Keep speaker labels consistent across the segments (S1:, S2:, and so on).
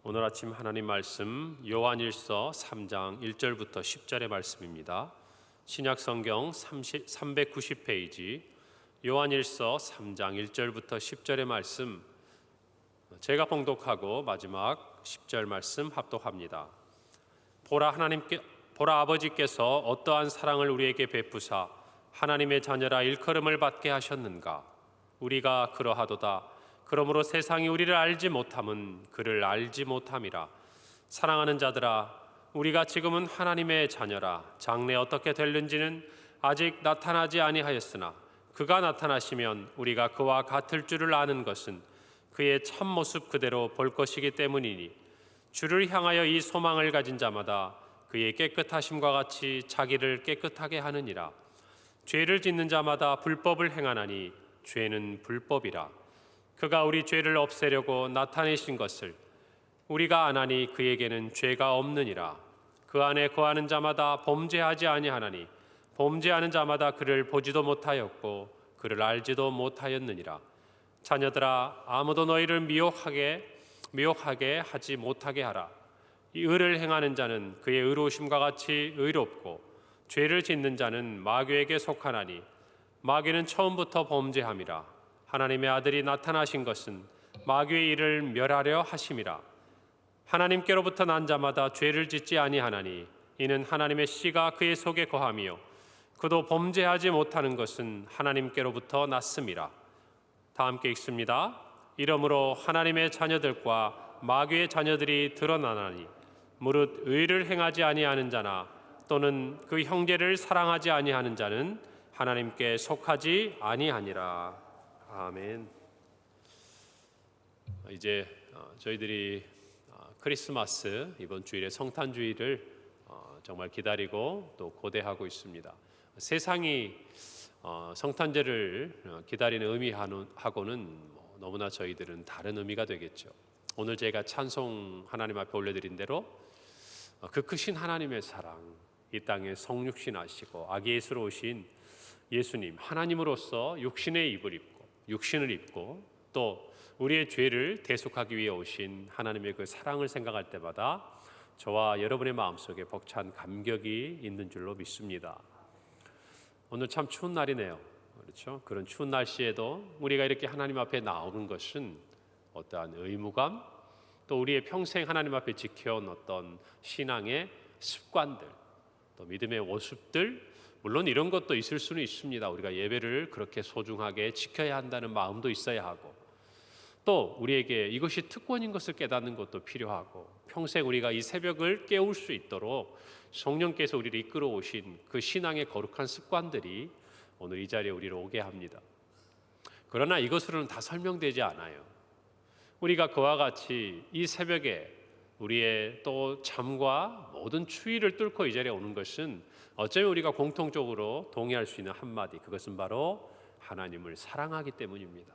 S1: 오늘 아침 하나님 말씀 요한일서 3장 1절부터 10절의 말씀입니다. 신약성경 390페이지 요한일서 3장 1절부터 10절의 말씀, 제가 봉독하고 마지막 10절 말씀 합독합니다. 보라 아버지께서 어떠한 사랑을 우리에게 베푸사 하나님의 자녀라 일컬음을 받게 하셨는가. 우리가 그러하도다. 그러므로 세상이 우리를 알지 못함은 그를 알지 못함이라. 사랑하는 자들아, 우리가 지금은 하나님의 자녀라. 장래 어떻게 될는지는 아직 나타나지 아니하였으나 그가 나타나시면 우리가 그와 같을 줄을 아는 것은 그의 참모습 그대로 볼 것이기 때문이니, 주를 향하여 이 소망을 가진 자마다 그의 깨끗하심과 같이 자기를 깨끗하게 하느니라. 죄를 짓는 자마다 불법을 행하나니 죄는 불법이라. 그가 우리 죄를 없애려고 나타내신 것을 우리가 아나니 그에게는 죄가 없느니라. 그 안에 거하는 자마다 범죄하지 아니하나니 범죄하는 자마다 그를 보지도 못하였고 그를 알지도 못하였느니라. 자녀들아, 아무도 너희를 미혹하게 하지 못하게 하라. 이 의를 행하는 자는 그의 의로우심과 같이 의롭고 죄를 짓는 자는 마귀에게 속하나니 마귀는 처음부터 범죄함이라. 하나님의 아들이 나타나신 것은 마귀의 일을 멸하려 하심이라. 하나님께로부터 난 자마다 죄를 짓지 아니하나니 이는 하나님의 씨가 그의 속에 거하며 그도 범죄하지 못하는 것은 하나님께로부터 났음이라. 다 함께 읽습니다. 이러므로 하나님의 자녀들과 마귀의 자녀들이 드러나나니 무릇 의를 행하지 아니하는 자나 또는 그 형제를 사랑하지 아니하는 자는 하나님께 속하지 아니하니라. 아멘. 이제 저희들이 크리스마스 이번 주일에 성탄주의를 정말 기다리고 또 고대하고 있습니다. 세상이 성탄제를 기다리는 의미하고는 너무나 저희들은 다른 의미가 되겠죠. 오늘 제가 찬송 하나님 앞에 올려드린 대로 그 크신 하나님의 사랑, 이 땅에 성육신 하시고 아기 예수로 오신 예수님, 하나님으로서 육신을 입고 또 우리의 죄를 대속하기 위해 오신 하나님의 그 사랑을 생각할 때마다 저와 여러분의 마음속에 벅찬 감격이 있는 줄로 믿습니다. 오늘 참 추운 날이네요. 그렇죠? 그런 추운 날씨에도 우리가 이렇게 하나님 앞에 나오는 것은 어떠한 의무감, 또 우리의 평생 하나님 앞에 지켜온 어떤 신앙의 습관들, 또 믿음의 모습들, 물론 이런 것도 있을 수는 있습니다. 우리가 예배를 그렇게 소중하게 지켜야 한다는 마음도 있어야 하고, 또 우리에게 이것이 특권인 것을 깨닫는 것도 필요하고, 평생 우리가 이 새벽을 깨울 수 있도록 성령께서 우리를 이끌어 오신 그 신앙의 거룩한 습관들이 오늘 이 자리에 우리를 오게 합니다. 그러나 이것으로는 다 설명되지 않아요. 우리가 그와 같이 이 새벽에 우리의 또 잠과 모든 추위를 뚫고 이 자리에 오는 것은 어쩌면 우리가 공통적으로 동의할 수 있는 한마디, 그것은 바로 하나님을 사랑하기 때문입니다.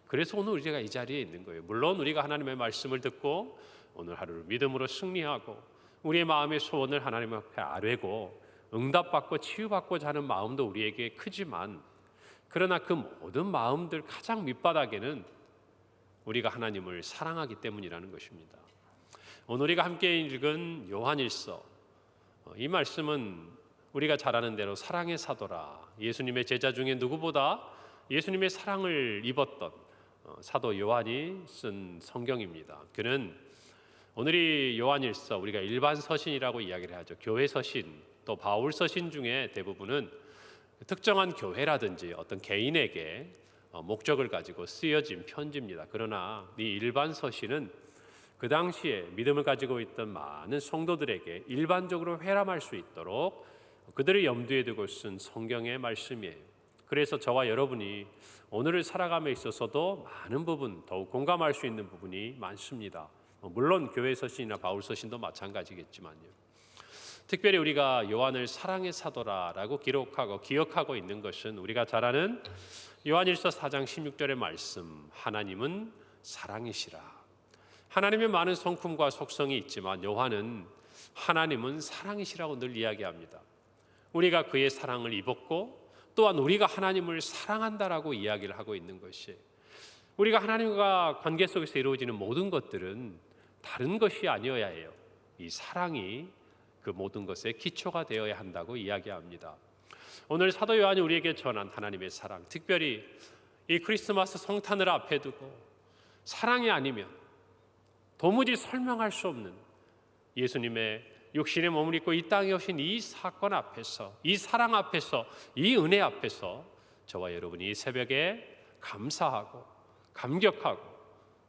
S1: 그래서 오늘 우리가 이 자리에 있는 거예요. 물론 우리가 하나님의 말씀을 듣고 오늘 하루를 믿음으로 승리하고 우리의 마음의 소원을 하나님 앞에 아뢰고 응답받고 치유받고자 하는 마음도 우리에게 크지만, 그러나 그 모든 마음들 가장 밑바닥에는 우리가 하나님을 사랑하기 때문이라는 것입니다. 오늘 우리가 함께 읽은 요한일서, 이 말씀은 우리가 잘 아는 대로 사랑의 사도라, 예수님의 제자 중에 누구보다 예수님의 사랑을 입었던 사도 요한이 쓴 성경입니다. 그는 오늘이 요한일서, 우리가 일반 서신이라고 이야기를 하죠. 교회 서신, 또 바울 서신 중에 대부분은 특정한 교회라든지 어떤 개인에게 목적을 가지고 쓰여진 편지입니다. 그러나 이 일반 서신은 그 당시에 믿음을 가지고 있던 많은 성도들에게 일반적으로 회람할 수 있도록 그들의 염두에 두고 쓴 성경의 말씀이에요. 그래서 저와 여러분이 오늘을 살아감에 있어서도 많은 부분, 더욱 공감할 수 있는 부분이 많습니다. 물론 교회 서신이나 바울 서신도 마찬가지겠지만요. 특별히 우리가 요한을 사랑의 사도라라고 기억하고 있는 것은 우리가 잘 아는 요한일서 4장 16절의 말씀, 하나님은 사랑이시라. 하나님의 많은 성품과 속성이 있지만 요한은 하나님은 사랑이시라고 늘 이야기합니다. 우리가 그의 사랑을 입었고 또한 우리가 하나님을 사랑한다라고 이야기를 하고 있는 것이, 우리가 하나님과 관계 속에서 이루어지는 모든 것들은 다른 것이 아니어야 해요. 이 사랑이 그 모든 것의 기초가 되어야 한다고 이야기합니다. 오늘 사도 요한이 우리에게 전한 하나님의 사랑, 특별히 이 크리스마스 성탄을 앞에 두고 사랑이 아니면 도무지 설명할 수 없는 예수님의 육신의 몸을 입고 이 땅에 오신 이 사건 앞에서, 이 사랑 앞에서, 이 은혜 앞에서 저와 여러분이 이 새벽에 감사하고 감격하고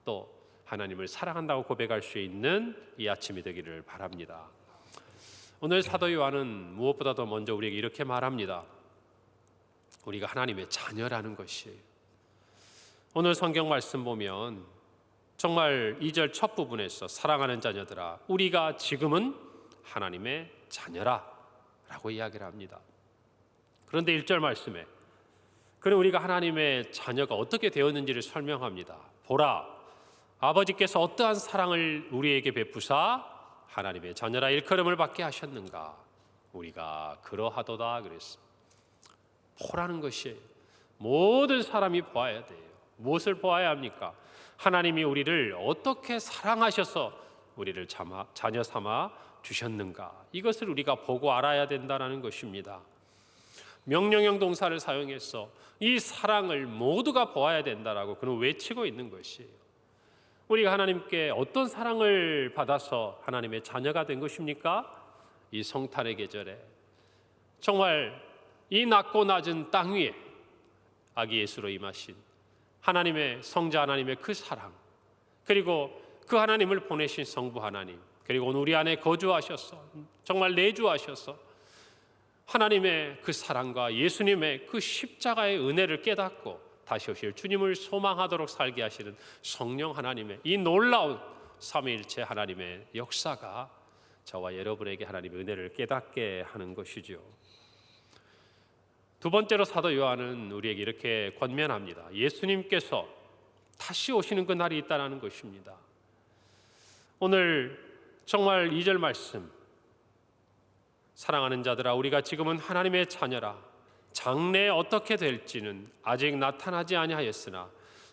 S1: 또 하나님을 사랑한다고 고백할 수 있는 이 아침이 되기를 바랍니다. 오늘 사도 요한은 무엇보다도 먼저 우리에게 이렇게 말합니다. 우리가 하나님의 자녀라는 것이에요. 오늘 성경 말씀 보면 정말 2절 첫 부분에서 사랑하는 자녀들아 우리가 지금은 하나님의 자녀라 라고 이야기를 합니다. 그런데 1절 말씀에 그럼 우리가 하나님의 자녀가 어떻게 되었는지를 설명합니다. 보라, 아버지께서 어떠한 사랑을 우리에게 베푸사 하나님의 자녀라 일컬음을 받게 하셨는가. 우리가 그러하도다 그랬습니다. 보라는 것이 모든 사람이 보아야 돼요. 무엇을 보아야 합니까? 하나님이 우리를 어떻게 사랑하셔서 우리를 자녀 삼아 주셨는가. 이것을 우리가 보고 알아야 된다는 것입니다. 명령형 동사를 사용해서 이 사랑을 모두가 보아야 된다라고 그는 외치고 있는 것이에요. 우리가 하나님께 어떤 사랑을 받아서 하나님의 자녀가 된 것입니까? 이 성탄의 계절에 정말 이 낮고 낮은 땅 위에 아기 예수로 임하신 하나님의 성자 하나님의 그 사랑, 그리고 그 하나님을 보내신 성부 하나님, 그리고 오늘 우리 안에 거주하셔서 정말 내주하셔서 하나님의 그 사랑과 예수님의 그 십자가의 은혜를 깨닫고 다시 오실 주님을 소망하도록 살게 하시는 성령 하나님의 이 놀라운 삼위일체 하나님의 역사가 저와 여러분에게 하나님의 은혜를 깨닫게 하는 것이죠. 두 번째로 사도 요한은 우리에게 이렇게 권면합니다. 예수님께서 다시 오시는 그 날이 있다는 것입니다. 오늘 정말 2절 말씀, 사랑하는 자들아 우리가 지금은 하나님의 자녀라 장래에 어떻게 될지는 아직 나타나지 아니하였으나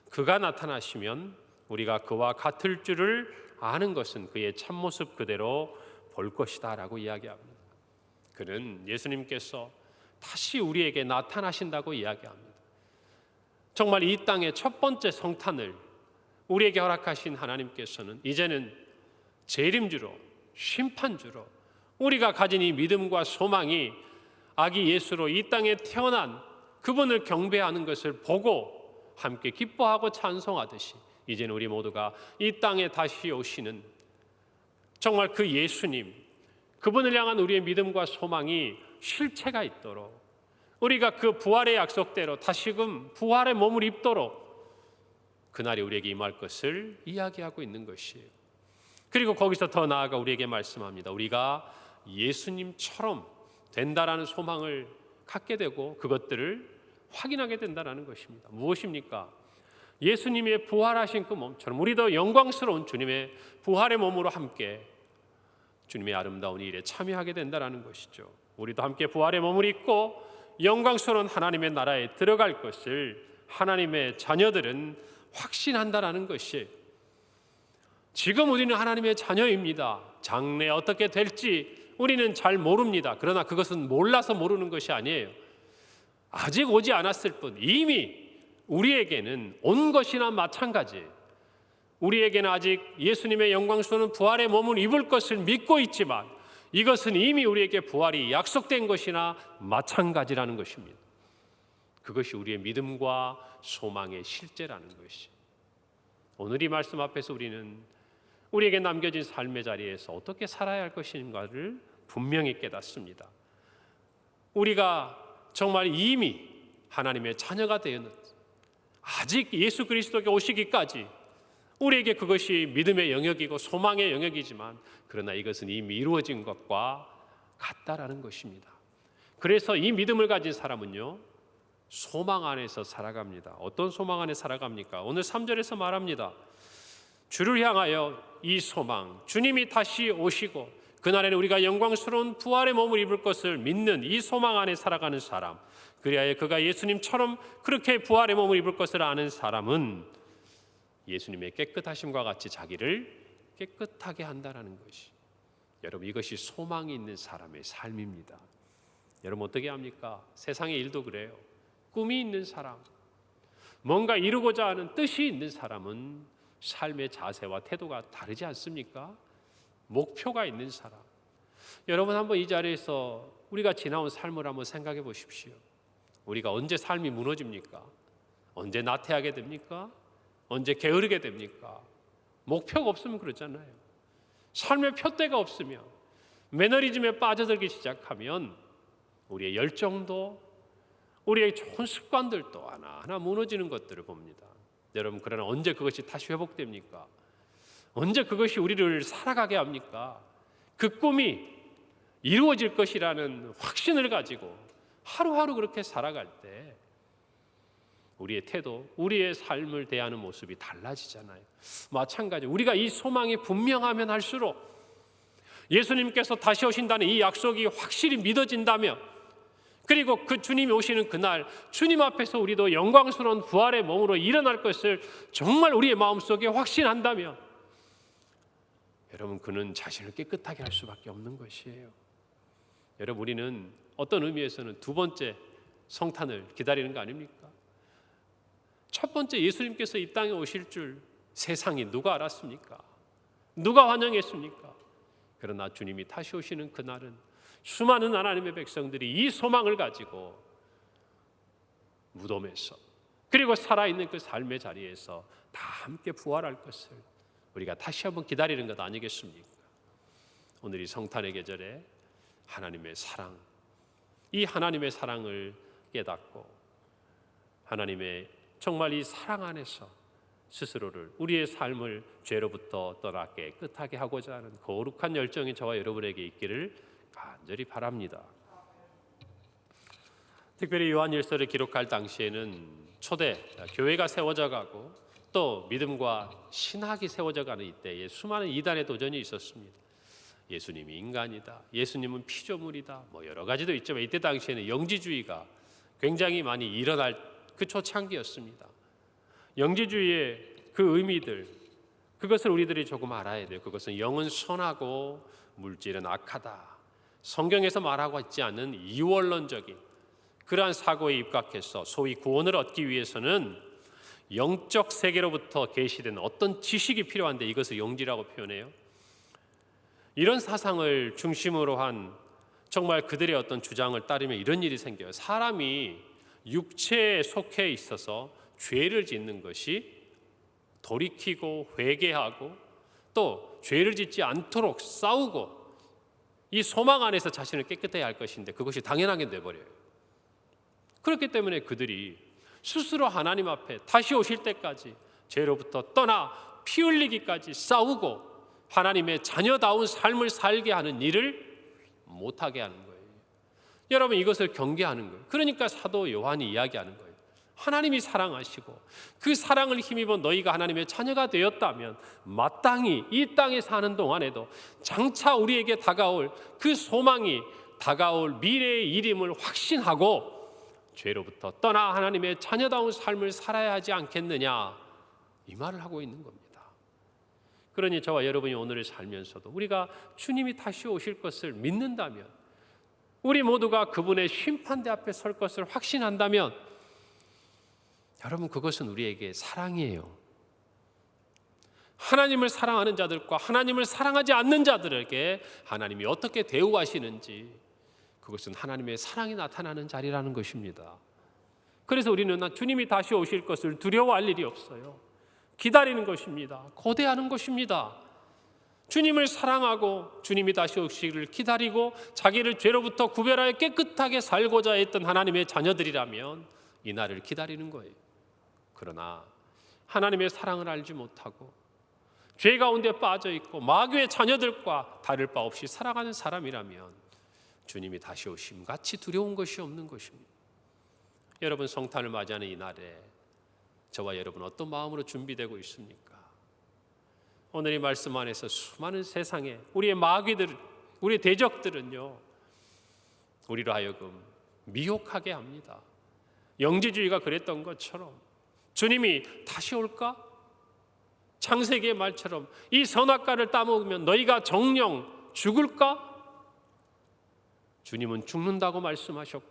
S1: 그가 나타나시면 우리가 그와 같을 줄을 아는 것은 그의 참모습 그대로 볼 것이다 라고 이야기합니다. 그는 예수님께서 다시 우리에게 나타나신다고 이야기합니다. 정말 이 땅의 첫 번째 성탄을 우리에게 허락하신 하나님께서는 이제는 재림주로 심판주로 우리가 가진 이 믿음과 소망이 아기 예수로 이 땅에 태어난 그분을 경배하는 것을 보고 함께 기뻐하고 찬송하듯이 이제는 우리 모두가 이 땅에 다시 오시는 정말 그 예수님, 그분을 향한 우리의 믿음과 소망이 실체가 있도록 우리가 그 부활의 약속대로 다시금 부활의 몸을 입도록 그날이 우리에게 임할 것을 이야기하고 있는 것이에요. 그리고 거기서 더 나아가 우리에게 말씀합니다. 우리가 예수님처럼 된다라는 소망을 갖게 되고 그것들을 확인하게 된다는 것입니다. 무엇입니까? 예수님의 부활하신 그 몸처럼 우리도 영광스러운 주님의 부활의 몸으로 함께 주님의 아름다운 일에 참여하게 된다는 것이죠. 우리도 함께 부활의 몸을 입고 영광스러운 하나님의 나라에 들어갈 것을 하나님의 자녀들은 확신한다는 것이에요. 지금 우리는 하나님의 자녀입니다. 장래에 어떻게 될지 우리는 잘 모릅니다. 그러나 그것은 몰라서 모르는 것이 아니에요. 아직 오지 않았을 뿐 이미 우리에게는 온 것이나 마찬가지예요. 우리에게는 아직 예수님의 영광스러운 부활의 몸을 입을 것을 믿고 있지만 이것은 이미 우리에게 부활이 약속된 것이나 마찬가지라는 것입니다. 그것이 우리의 믿음과 소망의 실제라는 것이. 오늘 이 말씀 앞에서 우리는 우리에게 남겨진 삶의 자리에서 어떻게 살아야 할 것인가를 분명히 깨닫습니다. 우리가 정말 이미 하나님의 자녀가 되었는데 아직 예수 그리스도가 오시기까지 우리에게 그것이 믿음의 영역이고 소망의 영역이지만 그러나 이것은 이미 이루어진 것과 같다라는 것입니다. 그래서 이 믿음을 가진 사람은요 소망 안에서 살아갑니다. 어떤 소망 안에 살아갑니까? 오늘 3절에서 말합니다. 주를 향하여 이 소망, 주님이 다시 오시고 그날에는 우리가 영광스러운 부활의 몸을 입을 것을 믿는 이 소망 안에 살아가는 사람, 그리하여 그가 예수님처럼 그렇게 부활의 몸을 입을 것을 아는 사람은 예수님의 깨끗하심과 같이 자기를 깨끗하게 한다는 것이, 여러분, 이것이 소망이 있는 사람의 삶입니다. 여러분, 어떻게 합니까? 세상의 일도 그래요. 꿈이 있는 사람, 뭔가 이루고자 하는 뜻이 있는 사람은 삶의 자세와 태도가 다르지 않습니까? 목표가 있는 사람. 여러분, 한번 이 자리에서 우리가 지나온 삶을 한번 생각해 보십시오. 우리가 언제 삶이 무너집니까? 언제 나태하게 됩니까? 언제 게으르게 됩니까? 목표가 없으면 그렇잖아요. 삶의 표대가 없으면, 매너리즘에 빠져들기 시작하면 우리의 열정도, 우리의 좋은 습관들도 하나하나 무너지는 것들을 봅니다. 여러분, 그러나 언제 그것이 다시 회복됩니까? 언제 그것이 우리를 살아가게 합니까? 그 꿈이 이루어질 것이라는 확신을 가지고 하루하루 그렇게 살아갈 때 우리의 태도, 우리의 삶을 대하는 모습이 달라지잖아요. 마찬가지, 우리가 이 소망이 분명하면 할수록, 예수님께서 다시 오신다는 이 약속이 확실히 믿어진다면, 그리고 그 주님이 오시는 그날 주님 앞에서 우리도 영광스러운 부활의 몸으로 일어날 것을 정말 우리의 마음속에 확신한다면, 여러분, 그는 자신을 깨끗하게 할 수밖에 없는 것이에요. 여러분, 우리는 어떤 의미에서는 두 번째 성탄을 기다리는 거 아닙니까? 첫 번째, 예수님께서 이 땅에 오실 줄 세상이 누가 알았습니까? 누가 환영했습니까? 그러나 주님이 다시 오시는 그날은 수많은 하나님의 백성들이 이 소망을 가지고 무덤에서, 그리고 살아있는 그 삶의 자리에서 다 함께 부활할 것을 우리가 다시 한번 기다리는 것 아니겠습니까? 오늘 이 성탄의 계절에 하나님의 사랑, 이 하나님의 사랑을 깨닫고 하나님의 정말 이 사랑 안에서 스스로를, 우리의 삶을 죄로부터 떠나 깨끗하게 하고자 하는 거룩한 열정이 저와 여러분에게 있기를 간절히 바랍니다. 특별히 요한일서를 기록할 당시에는 초대 교회가 세워져 가고 또 믿음과 신학이 세워져 가는 이때에 수많은 이단의 도전이 있었습니다. 예수님이 인간이다, 예수님은 피조물이다, 여러 가지도 있지만 이때 당시에는 영지주의가 굉장히 많이 일어날 그 초창기였습니다. 영지주의의 그 의미들, 그것을 우리들이 조금 알아야 돼요. 그것은 영은 선하고 물질은 악하다, 성경에서 말하고 있지 않은 이원론적인 그러한 사고에 입각해서 소위 구원을 얻기 위해서는 영적 세계로부터 계시된 어떤 지식이 필요한데 이것을 영지라고 표현해요. 이런 사상을 중심으로 한 정말 그들의 어떤 주장을 따르면 이런 일이 생겨요. 사람이 육체에 속해 있어서 죄를 짓는 것이 돌이키고 회개하고 또 죄를 짓지 않도록 싸우고 이 소망 안에서 자신을 깨끗해야 할 것인데 그것이 당연하게 돼버려요. 그렇기 때문에 그들이 스스로 하나님 앞에 다시 오실 때까지 죄로부터 떠나 피 흘리기까지 싸우고 하나님의 자녀다운 삶을 살게 하는 일을 못하게 하는 거예요. 여러분, 이것을 경계하는 거예요. 그러니까 사도 요한이 이야기하는 거예요. 하나님이 사랑하시고 그 사랑을 힘입어 너희가 하나님의 자녀가 되었다면 마땅히 이 땅에 사는 동안에도 장차 우리에게 다가올 그 소망이 다가올 미래의 일임을 확신하고 죄로부터 떠나 하나님의 자녀다운 삶을 살아야 하지 않겠느냐, 이 말을 하고 있는 겁니다. 그러니 저와 여러분이 오늘을 살면서도 우리가 주님이 다시 오실 것을 믿는다면, 우리 모두가 그분의 심판대 앞에 설 것을 확신한다면, 여러분, 그것은 우리에게 사랑이에요. 하나님을 사랑하는 자들과 하나님을 사랑하지 않는 자들에게 하나님이 어떻게 대우하시는지, 그것은 하나님의 사랑이 나타나는 자리라는 것입니다. 그래서 우리는 주님이 다시 오실 것을 두려워할 일이 없어요. 기다리는 것입니다. 고대하는 것입니다. 주님을 사랑하고 주님이 다시 오시기를 기다리고 자기를 죄로부터 구별하여 깨끗하게 살고자 했던 하나님의 자녀들이라면 이 날을 기다리는 거예요. 그러나 하나님의 사랑을 알지 못하고 죄 가운데 빠져 있고 마귀의 자녀들과 다를 바 없이 살아가는 사람이라면 주님이 다시 오심 같이 두려운 것이 없는 것입니다. 여러분, 성탄을 맞이하는 이 날에 저와 여러분 어떤 마음으로 준비되고 있습니까? 오늘 이 말씀 안에서 수많은 세상에 우리의 마귀들, 우리의 대적들은요, 우리로 하여금 미혹하게 합니다. 영지주의가 그랬던 것처럼 주님이 다시 올까? 창세기의 말처럼 이 선악과를 따먹으면 너희가 정령 죽을까? 주님은 죽는다고 말씀하셨고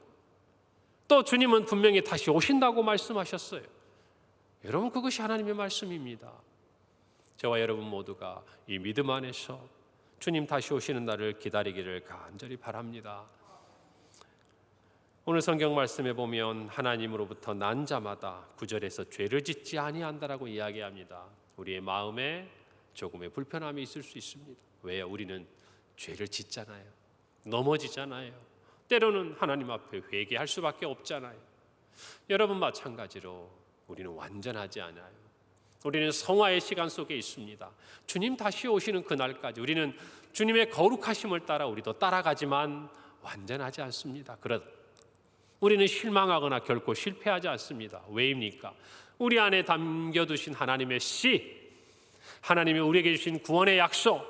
S1: 또 주님은 분명히 다시 오신다고 말씀하셨어요. 여러분, 그것이 하나님의 말씀입니다. 저와 여러분 모두가 이 믿음 안에서 주님 다시 오시는 날을 기다리기를 간절히 바랍니다. 오늘 성경 말씀에 보면 하나님으로부터 난 자마다 9절에서 죄를 짓지 아니한다라고 이야기합니다. 우리의 마음에 조금의 불편함이 있을 수 있습니다. 왜요? 우리는 죄를 짓잖아요. 넘어지잖아요. 때로는 하나님 앞에 회개할 수밖에 없잖아요. 여러분, 마찬가지로 우리는 완전하지 않아요. 우리는 성화의 시간 속에 있습니다. 주님 다시 오시는 그날까지 우리는 주님의 거룩하심을 따라 우리도 따라가지만 완전하지 않습니다. 우리는 실망하거나 결코 실패하지 않습니다. 왜입니까? 우리 안에 담겨두신 하나님의 씨, 하나님이 우리에게 주신 구원의 약속,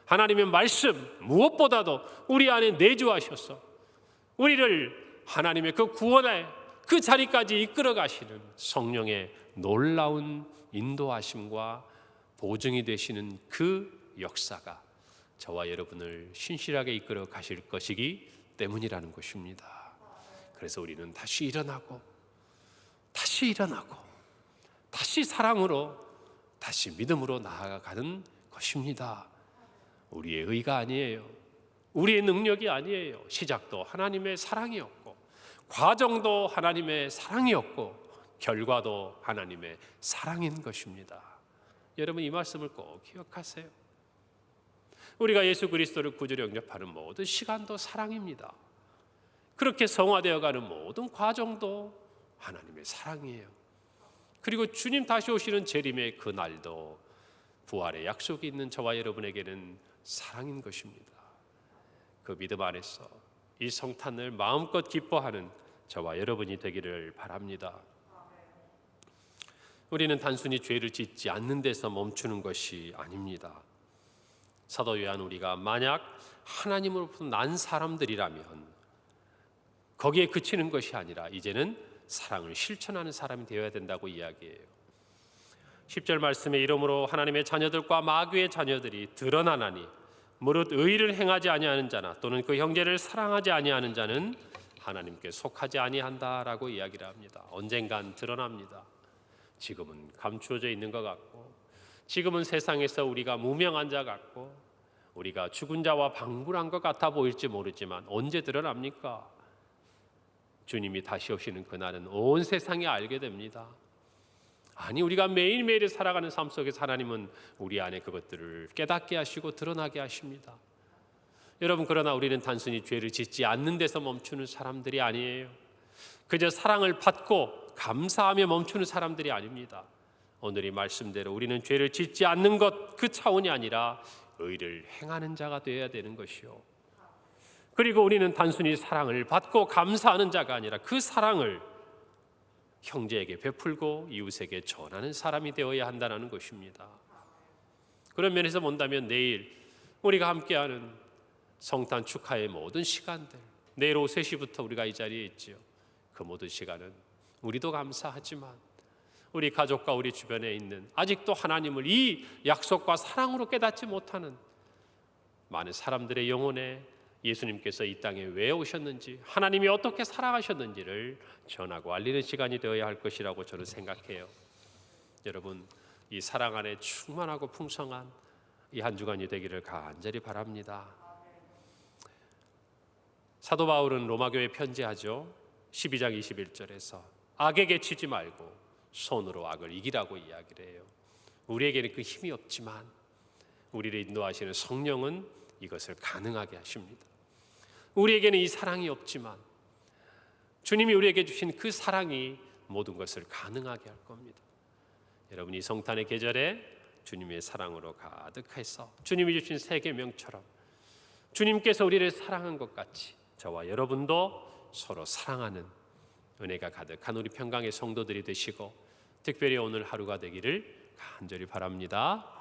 S1: 하나님의 말씀, 무엇보다도 우리 안에 내주하셔서 우리를 하나님의 그 구원의 그 자리까지 이끌어 가시는 성령의 놀라운 인도하심과 보증이 되시는 그 역사가 저와 여러분을 신실하게 이끌어 가실 것이기 때문이라는 것입니다. 그래서 우리는 다시 일어나고 다시 사랑으로 다시 믿음으로 나아가는 것입니다. 우리의 의가 아니에요. 우리의 능력이 아니에요. 시작도 하나님의 사랑이었고 과정도 하나님의 사랑이었고 결과도 하나님의 사랑인 것입니다. 여러분, 이 말씀을 꼭 기억하세요. 우리가 예수 그리스도를 구주로 영접하는 모든 시간도 사랑입니다. 그렇게 성화되어가는 모든 과정도 하나님의 사랑이에요. 그리고 주님 다시 오시는 재림의 그날도 부활의 약속이 있는 저와 여러분에게는 사랑인 것입니다. 그 믿음 안에서 이 성탄을 마음껏 기뻐하는 저와 여러분이 되기를 바랍니다. 우리는 단순히 죄를 짓지 않는 데서 멈추는 것이 아닙니다. 사도 요한, 우리가 만약 하나님으로부터 난 사람들이라면 거기에 그치는 것이 아니라 이제는 사랑을 실천하는 사람이 되어야 된다고 이야기해요. 10절 말씀에 이러므로 하나님의 자녀들과 마귀의 자녀들이 드러나나니 무릇 의를 행하지 아니하는 자나 또는 그 형제를 사랑하지 아니하는 자는 하나님께 속하지 아니한다라고 이야기를 합니다. 언젠간 드러납니다. 지금은 감추어져 있는 것 같고 지금은 세상에서 우리가 무명한 자 같고 우리가 죽은 자와 방불한 것 같아 보일지 모르지만 언제 드러납니까? 주님이 다시 오시는 그날은 온 세상이 알게 됩니다. 아니, 우리가 매일매일 살아가는 삶 속에서 하나님은 우리 안에 그것들을 깨닫게 하시고 드러나게 하십니다. 여러분, 그러나 우리는 단순히 죄를 짓지 않는 데서 멈추는 사람들이 아니에요. 그저 사랑을 받고 감사하며 멈추는 사람들이 아닙니다. 오늘 이 말씀대로 우리는 죄를 짓지 않는 것 그 차원이 아니라 의를 행하는 자가 되어야 되는 것이요. 그리고 우리는 단순히 사랑을 받고 감사하는 자가 아니라 그 사랑을 형제에게 베풀고 이웃에게 전하는 사람이 되어야 한다는 것입니다. 그런 면에서 본다면 내일 우리가 함께하는 성탄 축하의 모든 시간들, 내일 오후 3시부터 우리가 이 자리에 있지요. 그 모든 시간은 우리도 감사하지만 우리 가족과 우리 주변에 있는 아직도 하나님을 이 약속과 사랑으로 깨닫지 못하는 많은 사람들의 영혼에 예수님께서 이 땅에 왜 오셨는지, 하나님이 어떻게 사랑하셨는지를 전하고 알리는 시간이 되어야 할 것이라고 저는 생각해요. 여러분, 이 사랑 안에 충만하고 풍성한 이 한 주간이 되기를 간절히 바랍니다. 사도 바울은 로마교회에 편지하죠. 12장 21절에서 악에게 치지 말고 손으로 악을 이기라고 이야기를 해요. 우리에게는 그 힘이 없지만 우리를 인도하시는 성령은 이것을 가능하게 하십니다. 우리에게는 이 사랑이 없지만 주님이 우리에게 주신 그 사랑이 모든 것을 가능하게 할 겁니다. 여러분, 이 성탄의 계절에 주님의 사랑으로 가득해서 주님이 주신 새 계명처럼 주님께서 우리를 사랑한 것 같이 저와 여러분도 서로 사랑하는 은혜가 가득한 우리 평강의 성도들이 되시고 특별히 오늘 하루가 되기를 간절히 바랍니다.